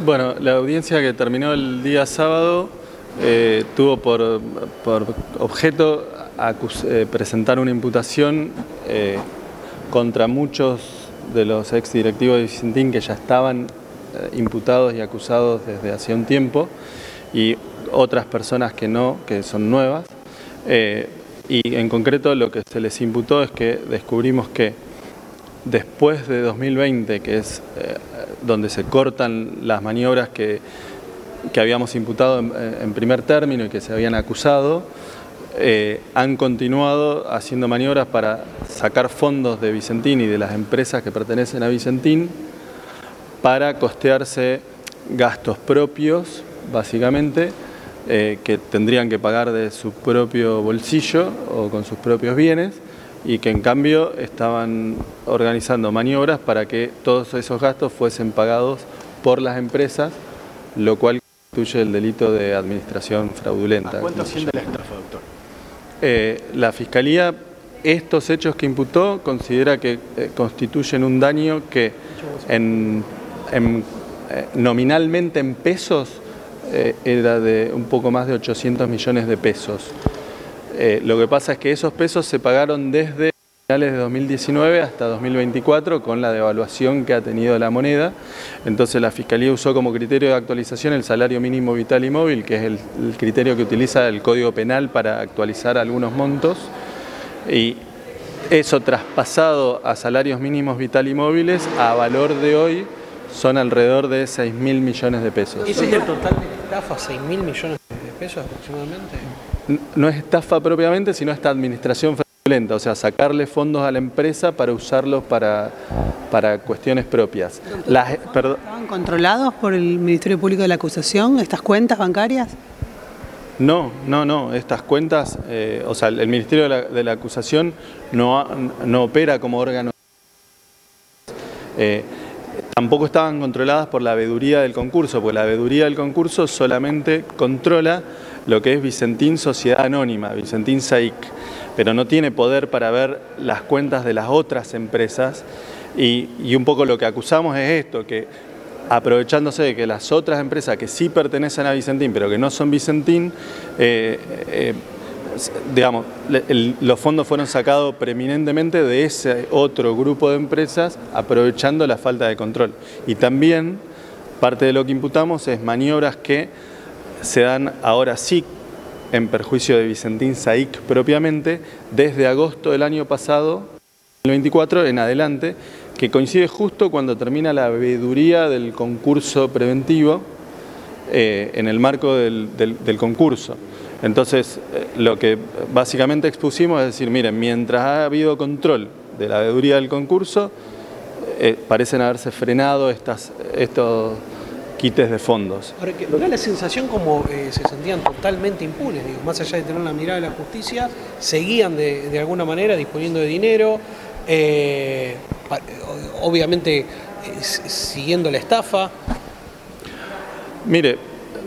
Bueno, la audiencia que terminó el día sábado tuvo por objeto presentar una imputación contra muchos de los exdirectivos de Vicentín que ya estaban imputados y acusados desde hace un tiempo, y otras personas que no, que son nuevas. Y en concreto lo que se les imputó es que descubrimos que después de 2020, que es donde se cortan las maniobras que habíamos imputado en primer término y que se habían acusado, han continuado haciendo maniobras para sacar fondos de Vicentín y de las empresas que pertenecen a Vicentín para costearse gastos propios, básicamente, que tendrían que pagar de su propio bolsillo o con sus propios bienes, y que en cambio estaban organizando maniobras para que todos esos gastos fuesen pagados por las empresas, lo cual constituye el delito de administración fraudulenta. ¿A cuánto asciende la estafa, doctor? La Fiscalía, estos hechos que imputó, considera que constituyen un daño que nominalmente en pesos era de un poco más de 800 millones de pesos. Lo que pasa es que esos pesos se pagaron desde finales de 2019 hasta 2024 con la devaluación que ha tenido la moneda. Entonces la Fiscalía usó como criterio de actualización el salario mínimo vital y móvil, que es el criterio que utiliza el Código Penal para actualizar algunos montos, y eso traspasado a salarios mínimos vital y móviles, a valor de hoy son alrededor de 6.000 millones de pesos. ¿Ese es el total de estafa, 6.000 millones de pesos aproximadamente? No es estafa propiamente, sino esta administración fraudulenta, o sea, sacarle fondos a la empresa para usarlos para cuestiones propias. ¿Estaban controlados por el Ministerio Público de la Acusación, estas cuentas bancarias? No, estas cuentas, o sea, el Ministerio de la Acusación no opera como órgano. Tampoco estaban controladas por la veeduría del concurso, porque la veeduría del concurso solamente controla lo que es Vicentín Sociedad Anónima, Vicentín SAIC, pero no tiene poder para ver las cuentas de las otras empresas, y un poco lo que acusamos es esto, que aprovechándose de que las otras empresas que sí pertenecen a Vicentín, pero que no son Vicentín, digamos, los fondos fueron sacados preeminentemente de ese otro grupo de empresas, aprovechando la falta de control. Y también parte de lo que imputamos es maniobras que se dan ahora sí en perjuicio de Vicentín SAIC propiamente, desde agosto del año pasado, 2024 en adelante, que coincide justo cuando termina la veeduría del concurso preventivo en el marco del concurso. Entonces, lo que básicamente expusimos es decir, miren, mientras ha habido control de la veeduría del concurso, parecen haberse frenado estos quites de fondos. Ahora, que da la sensación como se sentían totalmente impunes, digo, más allá de tener la mirada de la justicia, seguían de alguna manera disponiendo de dinero, obviamente siguiendo la estafa. Mire,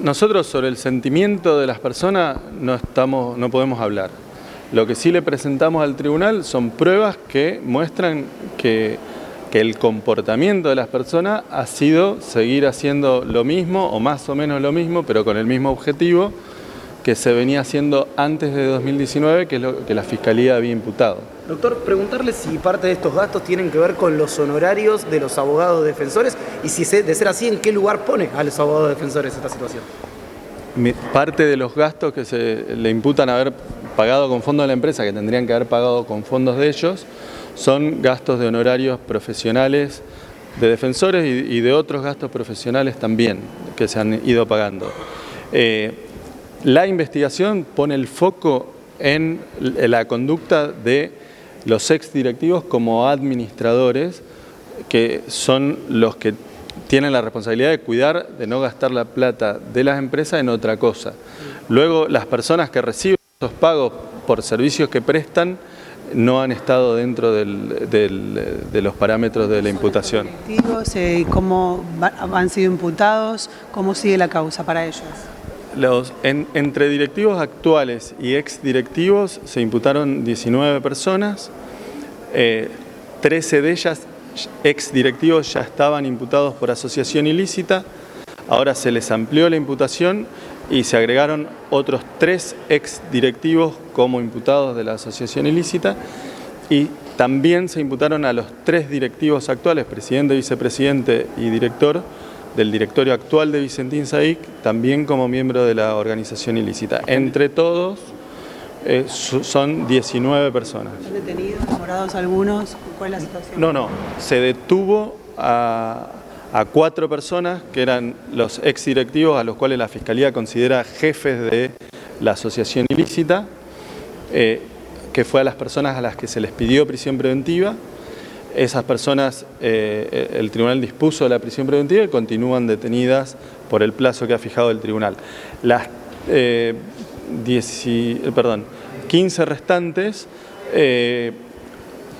nosotros sobre el sentimiento de las personas no podemos hablar. Lo que sí le presentamos al tribunal son pruebas que muestran que el comportamiento de las personas ha sido seguir haciendo lo mismo o más o menos lo mismo, pero con el mismo objetivo que se venía haciendo antes de 2019, que es lo que la Fiscalía había imputado. Doctor, preguntarle si parte de estos gastos tienen que ver con los honorarios de los abogados defensores y si de ser así, ¿en qué lugar pone a los abogados defensores esta situación? Parte de los gastos que se le imputan haber pagado con fondos de la empresa, que tendrían que haber pagado con fondos de ellos, son gastos de honorarios profesionales de defensores y de otros gastos profesionales también que se han ido pagando. La investigación pone el foco en la conducta de los exdirectivos como administradores, que son los que tienen la responsabilidad de cuidar, de no gastar la plata de las empresas en otra cosa. Luego, las personas que reciben esos pagos por servicios que prestan no han estado dentro de los parámetros de la imputación. ¿Cómo han sido imputados? ¿Cómo sigue la causa para ellos? Entre directivos actuales y exdirectivos se imputaron 19 personas, 13 de ellas exdirectivos ya estaban imputados por asociación ilícita, Ahora se les amplió la imputación y se agregaron otros 3 exdirectivos como imputados de la asociación ilícita, y también se imputaron a los 3 directivos actuales, presidente, vicepresidente y director del directorio actual de Vicentín SAIC, también como miembro de la organización ilícita. Entre todos son 19 personas. ¿Están detenidos, demorados algunos? ¿Cuál es la situación? No, se detuvo a 4 personas que eran los exdirectivos a los cuales la Fiscalía considera jefes de la asociación ilícita, que fue a las personas a las que se les pidió prisión preventiva. Esas personas, el tribunal dispuso la prisión preventiva y continúan detenidas por el plazo que ha fijado el tribunal. Las 15 restantes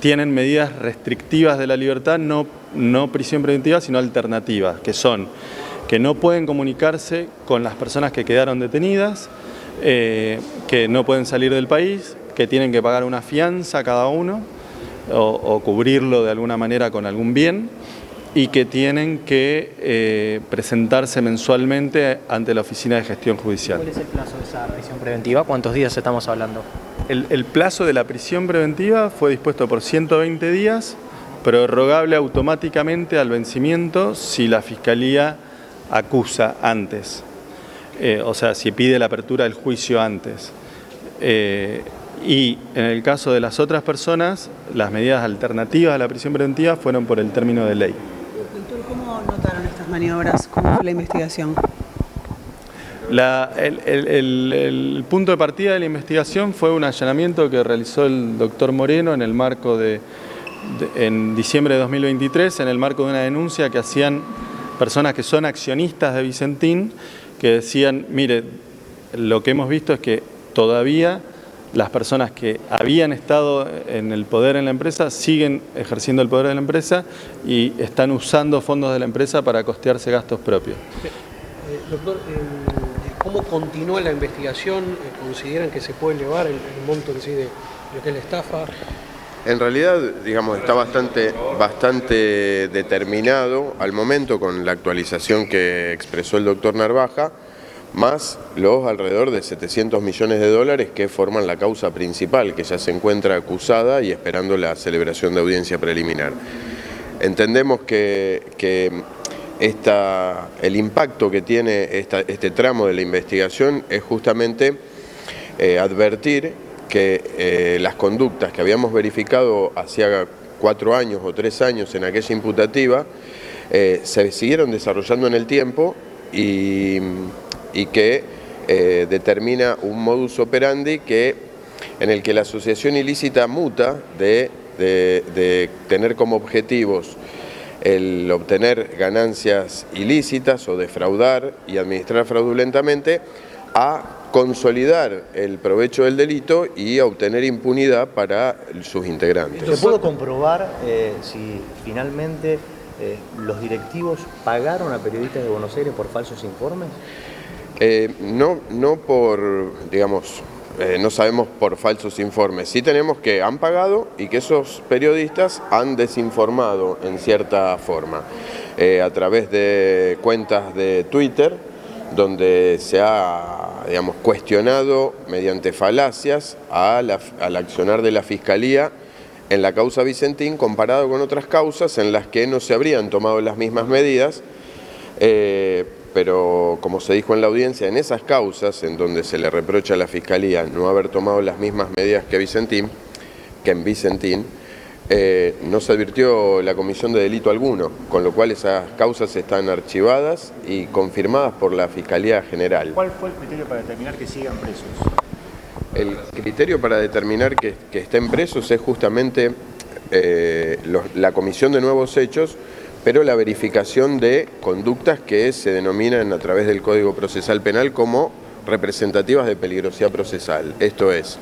tienen medidas restrictivas de la libertad, no prisión preventiva, sino alternativas, que son que no pueden comunicarse con las personas que quedaron detenidas, que no pueden salir del país, que tienen que pagar una fianza cada uno, o cubrirlo de alguna manera con algún bien, y que tienen que presentarse mensualmente ante la Oficina de Gestión Judicial. ¿Cuál es el plazo de esa prisión preventiva? ¿Cuántos días estamos hablando? El plazo de la prisión preventiva fue dispuesto por 120 días, prorrogable automáticamente al vencimiento si la Fiscalía acusa antes, o sea, si pide la apertura del juicio antes. Y en el caso de las otras personas, las medidas alternativas a la prisión preventiva fueron por el término de ley. Doctor, ¿cómo notaron estas maniobras? ¿Cómo fue la investigación? El punto de partida de la investigación fue un allanamiento que realizó el doctor Moreno en el marco en diciembre de 2023, en el marco de una denuncia que hacían personas que son accionistas de Vicentín, que decían, mire, lo que hemos visto es que todavía las personas que habían estado en el poder en la empresa siguen ejerciendo el poder de la empresa y están usando fondos de la empresa para costearse gastos propios. Doctor, ¿cómo continúa la investigación? ¿Consideran que se puede elevar el monto en sí de lo que es la estafa? En realidad, digamos, está bastante determinado al momento con la actualización que expresó el doctor Narvaja, más los alrededor de 700 millones de dólares que forman la causa principal, que ya se encuentra acusada y esperando la celebración de audiencia preliminar. Entendemos que el impacto que tiene este tramo de la investigación es justamente advertir que las conductas que habíamos verificado hacía 4 años o 3 años en aquella imputativa se siguieron desarrollando en el tiempo y que determina un modus operandi en el que la asociación ilícita muta de tener como objetivos el obtener ganancias ilícitas o defraudar y administrar fraudulentamente, a consolidar el provecho del delito y a obtener impunidad para sus integrantes. ¿Se pudo comprobar si finalmente los directivos pagaron a periodistas de Buenos Aires por falsos informes? No por, digamos, no sabemos por falsos informes. Sí tenemos que han pagado y que esos periodistas han desinformado en cierta forma a través de cuentas de Twitter, donde se ha, digamos, cuestionado mediante falacias al accionar de la Fiscalía en la causa Vicentín comparado con otras causas en las que no se habrían tomado las mismas medidas, pero como se dijo en la audiencia, en esas causas en donde se le reprocha a la Fiscalía no haber tomado las mismas medidas que en Vicentín, no se advirtió la comisión de delito alguno, con lo cual esas causas están archivadas y confirmadas por la Fiscalía General. ¿Cuál fue el criterio para determinar que sigan presos? El criterio para determinar que estén presos es justamente la comisión de nuevos hechos, pero la verificación de conductas que se denominan a través del Código Procesal Penal como representativas de peligrosidad procesal. Esto es,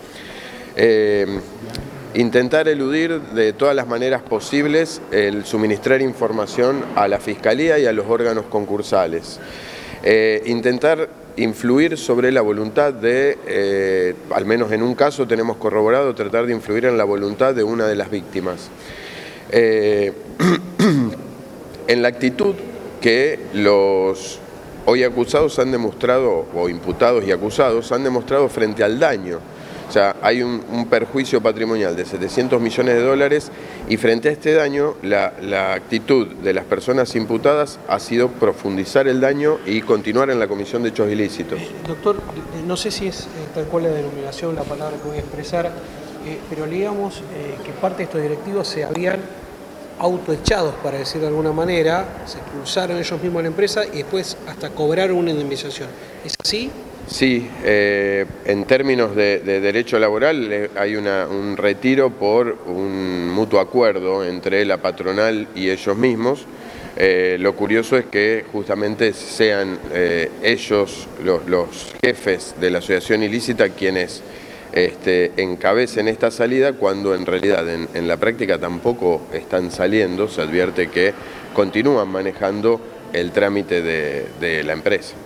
intentar eludir de todas las maneras posibles el suministrar información a la Fiscalía y a los órganos concursales. Intentar influir sobre la voluntad de, al menos en un caso tenemos corroborado, tratar de influir en la voluntad de una de las víctimas. En la actitud que los hoy acusados han demostrado, o imputados y acusados, han demostrado frente al daño. O sea, hay un perjuicio patrimonial de 700 millones de dólares y frente a este daño la actitud de las personas imputadas ha sido profundizar el daño y continuar en la comisión de hechos ilícitos. Doctor, no sé si es tal cual la denominación, la palabra que voy a expresar, pero digamos que parte de estos directivos se habrían autoechados, para decir de alguna manera, se expulsaron ellos mismos de la empresa y después hasta cobraron una indemnización. ¿Es así? Sí, en términos de derecho laboral hay un retiro por un mutuo acuerdo entre la patronal y ellos mismos. Lo curioso es que justamente sean ellos los jefes de la asociación ilícita quienes encabecen esta salida, cuando en realidad en la práctica tampoco están saliendo. Se advierte que continúan manejando el trámite de la empresa.